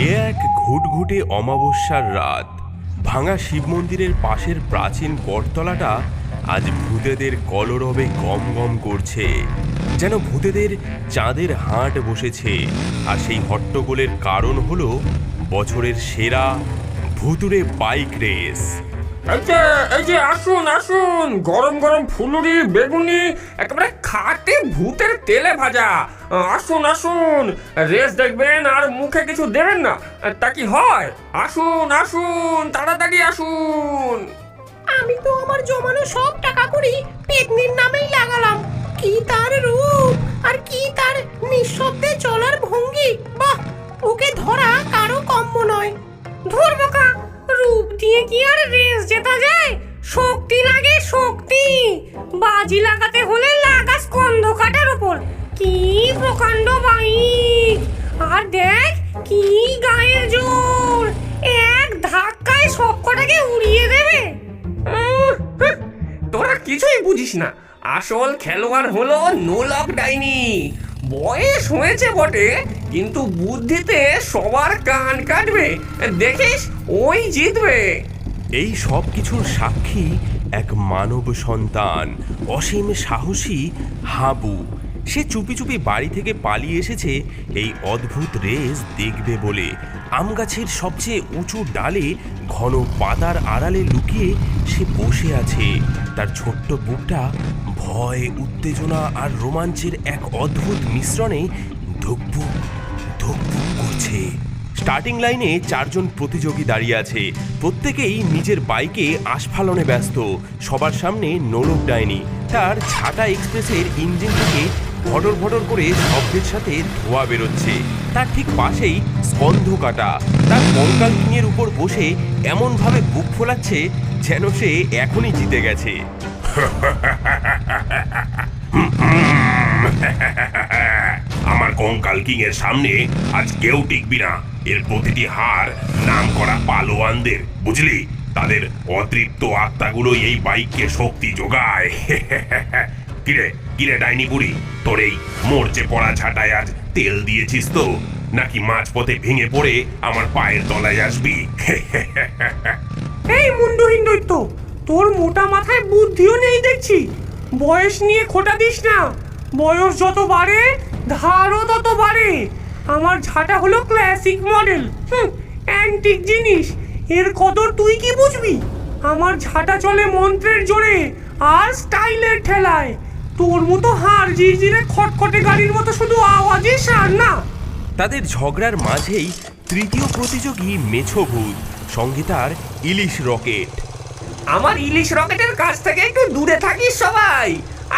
এক ঘুটঘুটে অমাবস্যার রাত। ভাঙা শিব মন্দিরের পাশের প্রাচীন বটতলাটা আজ ভূতেদের কলরবে গম গম করছে, যেন ভূতেদের চাঁদের হাট বসেছে। আর সেই হট্টগোলের কারণ হলো বছরের সেরা ভুতুড়ে বাইক রেস। এই যে আসুন আসুন, গরম গরম ফুলুরি বেগুনি একেবারে খাঁটি ভূতের তেলে ভাজা। আসুন আসুন, রেস দেখবেন আর মুখে কিছু দেবেন না, তা কি হয়? আসুন আসুন, তাড়াতাড়ি আসুন। আমি তো আমার জমানো সব টাকা করি পেতনির নামেই লাগালাম। কি তার রূপ আর কি তার নিঃশব্দে চলার ভঙ্গি! বাহ, ওকে ধরা কারো কম্য নয়। ধুর বোকা, রূপ দিয়ে কি আর রেস জেতা যায়? শক্তি লাগে শক্তি। বাজি লাগাতে হলে লাগা স্কন্ধ কাটার উপর। কি প্রকাণ্ড বাইক! আর দেখ কি গায়ের জোর! এক ধাক্কায় সবকটাকে উড়িয়ে দেবে। তোরা কিছুই বুঝিস না, আসল খেলোয়াড় হলো নোলক ডাইনি। বয়স হয়েছে বটে, কিন্তু বুদ্ধিতে সবার কান কাটবে। দেখিস ওই জিতবে। এই সব কিছুর সাক্ষী এক মানব সন্তান, অসীম সাহসী হাবু। সে চুপি চুপি বাড়ি থেকে পালিয়ে এসেছে এই অদ্ভুত রেস দেখবে বলে। আম গাছের সবচেয়ে উঁচু ডালে ঘন পাতার আড়ালে লুকিয়ে সে বসে আছে। তার ছোট্ট বুকটা ভয়, উত্তেজনা আর রোমাঞ্চের এক অদ্ভুত মিশ্রণে ধুকপুক ধুকপুক করছে। স্টার্টিং লাইনে চারজন প্রতিযোগী দাঁড়িয়ে আছে, প্রত্যেকেই নিজের বাইকে আস্ফালনে ব্যস্ত। সবার সামনে নোলক ডাইনি, তার ঝাঁটা এক্সপ্রেসের ইঞ্জিন থেকে ভটর ভটর করে শব্দের সাথে ধোঁয়া বেরোচ্ছে। তার ঠিক পাশেই স্কন্ধ কাটা, তার কঙ্কাল কিংয়ের উপর বসে এমনভাবে বুক ফোলাচ্ছে যেন সে এখনই জিতে গেছে। আমার কঙ্কাল কিং এর সামনে আজ কেউ টিকবি না। এর প্রতিটি হার নাম করা পালোয়ানদের, বুঝলি? তাদের অতৃপ্ত আত্মাগুলো এই বাইককে শক্তি যোগায়। কিরে কিরে ডাইনি বুড়ি, তোর এই মরচে পড়া ঝাঁটায় আজ তেল দিয়েছিস তো, নাকি মাঝপথে ভেঙে পড়ে আমার পায়ের তলায় আসবি? এই মুন্ডহীন দৈত্য, তোর মোটা মাথায় বুদ্ধিও নেই দেখছি। বয়স নিয়ে খোটা দিস না। বয়স যত বাড়ে ধারও তত বাড়ে। আমার ঝাঁটা হলো ক্লাসিক মডেল, অ্যান্টিক জিনিস। এর কদর তুই কি বুঝবি? আমার ঝাঁটা চলে মন্ত্রের জোরে আর স্টাইলের ঠেলায়। তোর মতো হাড় জিরজিরে খটখটে গাড়ির মতো শুধু আওয়াজই সার না। তাদের ঝগড়ার মাঝেই তৃতীয় প্রতিযোগী মেছো ভূত, সঙ্গে তার ইলিশ রকেট। আমার ইলিশ রকেটের কাছ থেকে একটু দূরে থাকিস সবাই।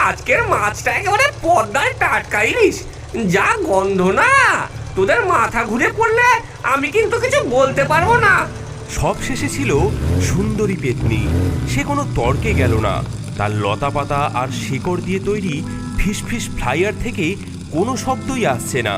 আজকের মাছটা একেবারে পদ্মায় টাটকা ইলিশ, যা গন্ধ না! তোদের মাথা ঘুরে পড়লে আমি কিন্তু কিছু বলতে পারবো না। সব শেষে ছিল সুন্দরী পেতনি। সে কোনো তর্কে গেল না। তার লতাপাতা আর শিকড় দিয়ে তৈরি ফিসফিস ফ্লাইয়ার থেকে কোনো শব্দই আসছে না।